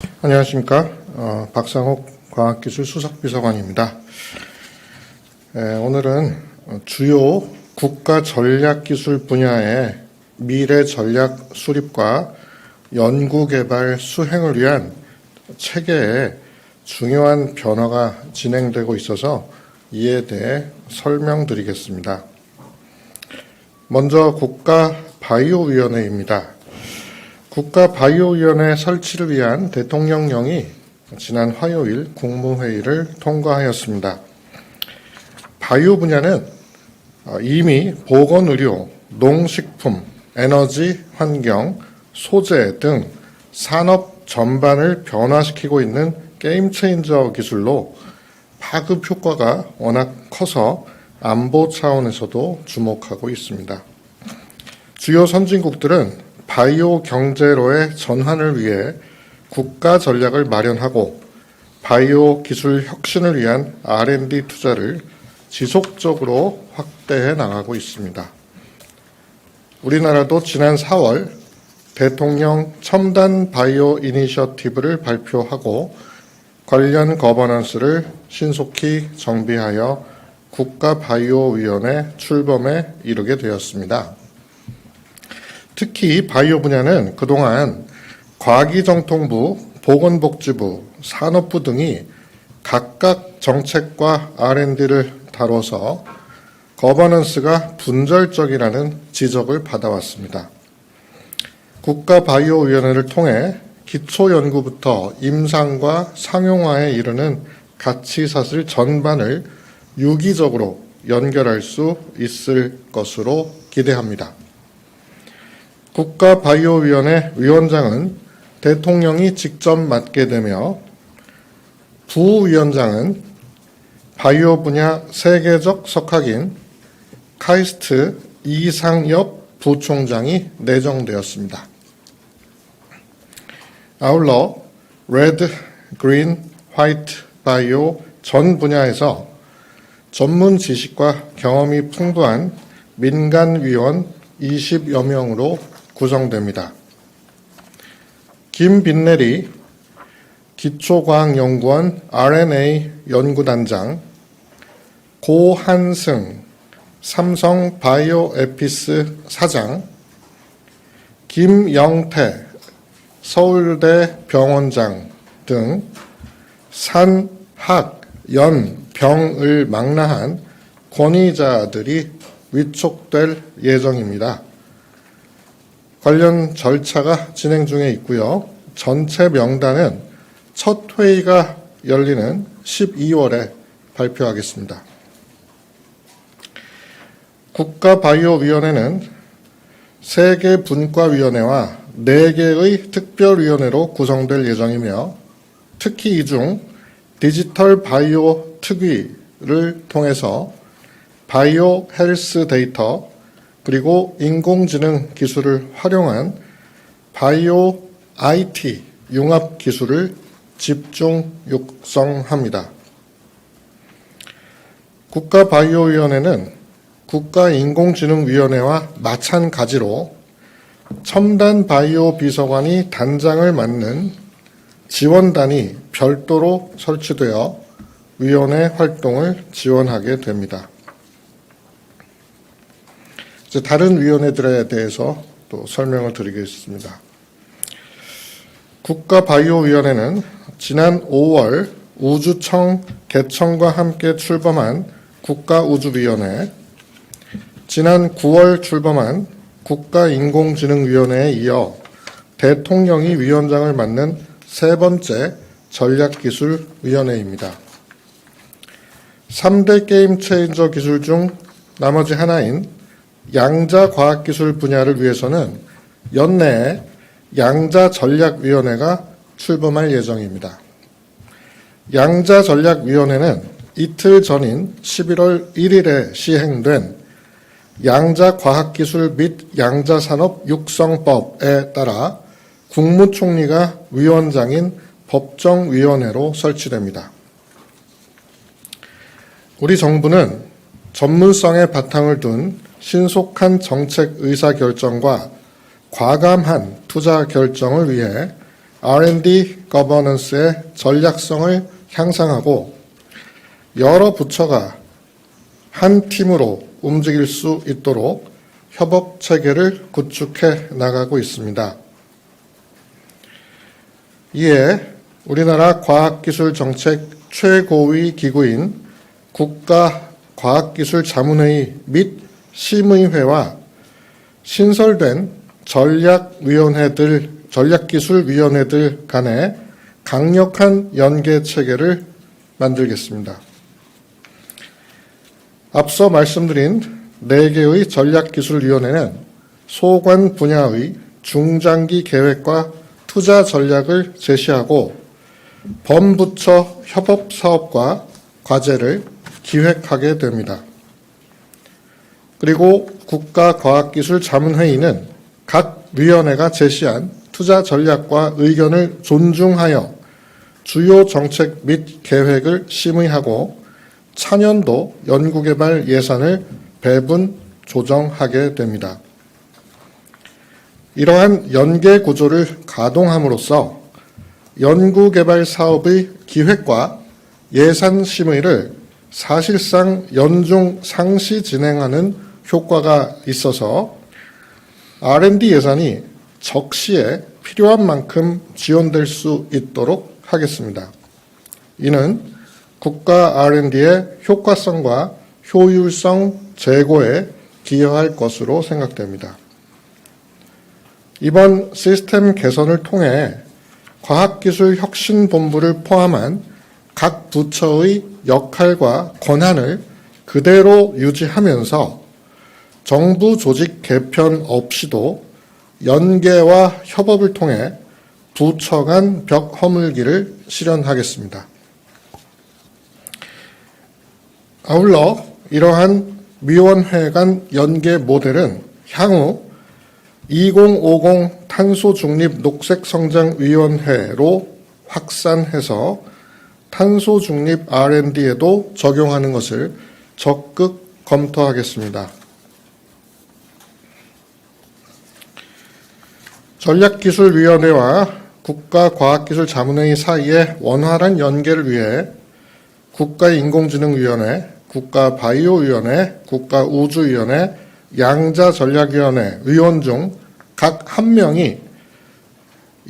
안녕하십니까. 박상옥 과학기술 수석비서관입니다. 오늘은 주요 국가 전략기술 분야의 미래 전략 수립과 연구개발 수행을 위한 체계에 중요한 변화가 진행되고 있어서 이에 대해 설명드리겠습니다. 먼저 국가바이오위원회입니다. 국가바이오위원회 설치를 위한 대통령령이 지난 화요일 국무회의를 통과하였습니다. 바이오 분야는 이미 보건의료, 농식품, 에너지, 환경, 소재 등 산업 전반을 변화시키고 있는 게임 체인저 기술로 파급 효과가 워낙 커서 안보 차원에서도 주목하고 있습니다. 주요 선진국들은 바이오 경제로의 전환을 위해 국가 전략을 마련하고 바이오 기술 혁신을 위한 R&D 투자를 지속적으로 확대해 나가고 있습니다. 우리나라도 지난 4월 대통령 첨단 바이오 이니셔티브를 발표하고 관련 거버넌스를 신속히 정비하여 국가바이오위원회 출범에 이르게 되었습니다. 특히 바이오 분야는 그동안 과기정통부, 보건복지부, 산업부 등이 각각 정책과 R&D를 다뤄서 거버넌스가 분절적이라는 지적을 받아왔습니다. 국가바이오위원회를 통해 기초연구부터 임상과 상용화에 이르는 가치사슬 전반을 유기적으로 연결할 수 있을 것으로 기대합니다. 국가바이오위원회 위원장은 대통령이 직접 맡게 되며 부위원장은 바이오 분야 세계적 석학인 카이스트 이상엽 부총장이 내정되었습니다. 아울러 레드, 그린, 화이트 바이오 전 분야에서 전문 지식과 경험이 풍부한 민간위원 20여 명으로 구성됩니다. 김빈내리 기초과학연구원 RNA 연구단장, 고한승 삼성 바이오에피스 사장, 김영태 서울대 병원장 등 산, 학, 연, 병을 망라한 권위자들이 위촉될 예정입니다. 관련 절차가 진행 중에 있고요. 전체 명단은 첫 회의가 열리는 12월에 발표하겠습니다. 국가바이오위원회는 3개 분과위원회와 4개의 특별위원회로 구성될 예정이며 특히 이 중 디지털 바이오 특위를 통해서 바이오 헬스 데이터 그리고 인공지능 기술을 활용한 바이오 IT 융합 기술을 집중 육성합니다. 국가바이오위원회는 국가인공지능위원회와 마찬가지로 첨단 바이오 비서관이 단장을 맡는 지원단이 별도로 설치되어 위원회 활동을 지원하게 됩니다. 이제 다른 위원회들에 대해서 또 설명을 드리겠습니다. 국가바이오위원회는 지난 5월 우주청 개청과 함께 출범한 국가우주위원회, 지난 9월 출범한 국가인공지능위원회에 이어 대통령이 위원장을 맡는 세 번째 전략기술위원회입니다. 3대 게임 체인저 기술 중 나머지 하나인 양자과학기술 분야를 위해서는 연내에 양자전략위원회가 출범할 예정입니다. 양자전략위원회는 이틀 전인 11월 1일에 시행된 양자과학기술 및 양자산업 육성법에 따라 국무총리가 위원장인 법정위원회로 설치됩니다. 우리 정부는 전문성에 바탕을 둔 신속한 정책 의사결정과 과감한 투자 결정을 위해 R&D 거버넌스의 전략성을 향상하고 여러 부처가 한 팀으로 움직일 수 있도록 협업 체계를 구축해 나가고 있습니다. 이에 우리나라 과학기술정책 최고위 기구인 국가과학기술자문회의 및 심의회와 신설된 전략기술위원회들 간의 강력한 연계 체계를 만들겠습니다. 앞서 말씀드린 4개의 전략기술위원회는 소관 분야의 중장기 계획과 투자 전략을 제시하고 범부처 협업 사업과 과제를 기획하게 됩니다. 그리고 국가과학기술자문회의는 각 위원회가 제시한 투자 전략과 의견을 존중하여 주요 정책 및 계획을 심의하고 차년도 연구개발 예산을 배분 조정하게 됩니다. 이러한 연계 구조를 가동함으로써 연구개발 사업의 기획과 예산 심의를 사실상 연중 상시 진행하는 효과가 있어서 R&D 예산이 적시에 필요한 만큼 지원될 수 있도록 하겠습니다. 이는 국가 R&D의 효과성과 효율성 제고에 기여할 것으로 생각됩니다. 이번 시스템 개선을 통해 과학기술혁신본부를 포함한 각 부처의 역할과 권한을 그대로 유지하면서 정부 조직 개편 없이도 연계와 협업을 통해 부처 간 벽 허물기를 실현하겠습니다. 아울러 이러한 위원회 간 연계 모델은 향후 2050 탄소중립 녹색성장위원회로 확산해서 탄소중립 R&D에도 적용하는 것을 적극 검토하겠습니다. 전략기술위원회와 국가과학기술자문회의 사이의 원활한 연계를 위해 국가인공지능위원회, 국가바이오위원회, 국가우주위원회, 양자전략위원회 위원 중 각 한 명이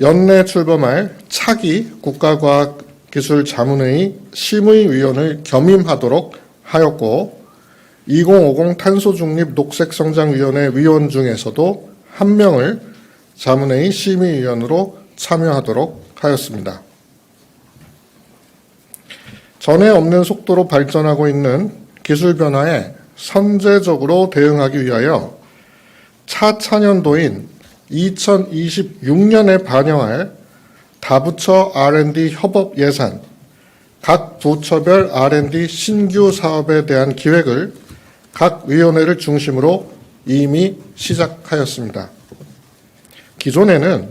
연내 출범할 차기 국가과학기술자문회의 심의위원을 겸임하도록 하였고 2050 탄소중립 녹색성장위원회 위원 중에서도 한 명을 자문회의 심의위원으로 참여하도록 하였습니다. 전에 없는 속도로 발전하고 있는 기술 변화에 선제적으로 대응하기 위하여 차차년도인 2026년에 반영할 다부처 R&D 협업 예산, 각 부처별 R&D 신규 사업에 대한 기획을 각 위원회를 중심으로 이미 시작하였습니다. 기존에는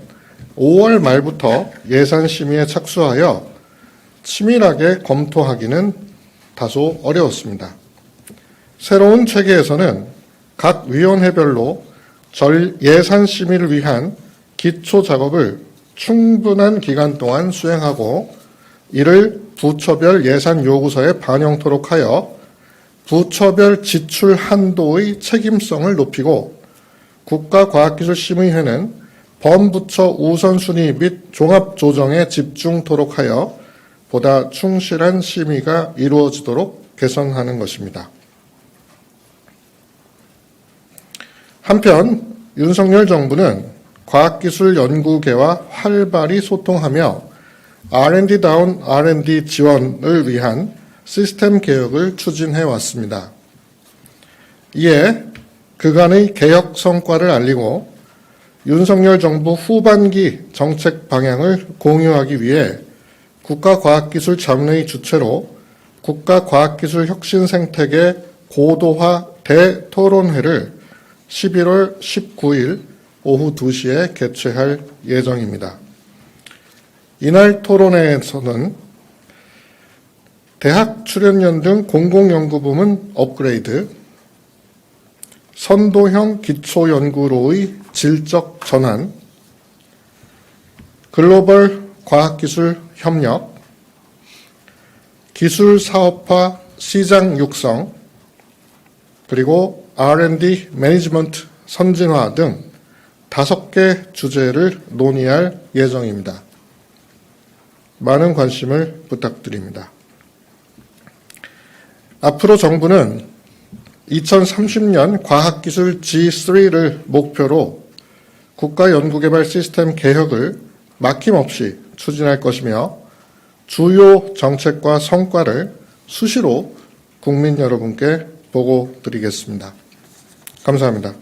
5월 말부터 예산 심의에 착수하여 치밀하게 검토하기는 다소 어려웠습니다. 새로운 체계에서는 각 위원회별로 예산 심의를 위한 기초 작업을 충분한 기간 동안 수행하고 이를 부처별 예산 요구서에 반영토록 하여 부처별 지출 한도의 책임성을 높이고 국가과학기술심의회는 범부처 우선순위 및 종합조정에 집중토록 하여 보다 충실한 심의가 이루어지도록 개선하는 것입니다. 한편 윤석열 정부는 과학기술연구계와 활발히 소통하며 R&D다운 R&D 지원을 위한 시스템 개혁을 추진해 왔습니다. 이에 그간의 개혁 성과를 알리고 윤석열 정부 후반기 정책 방향을 공유하기 위해 국가과학기술자문회의 주최로 국가과학기술혁신생태계 고도화 대토론회를 11월 19일 오후 2시에 개최할 예정입니다. 이날 토론회에서는 대학 출연연 등 공공연구부문 업그레이드, 선도형 기초연구로의 질적 전환, 글로벌 과학기술 협력, 기술 사업화 시장 육성, 그리고 R&D 매니지먼트 선진화 등 5개 주제를 논의할 예정입니다. 많은 관심을 부탁드립니다. 앞으로 정부는 2030년 과학기술 G3를 목표로 국가연구개발 시스템 개혁을 막힘없이 추진할 것이며 주요 정책과 성과를 수시로 국민 여러분께 보고드리겠습니다. 감사합니다.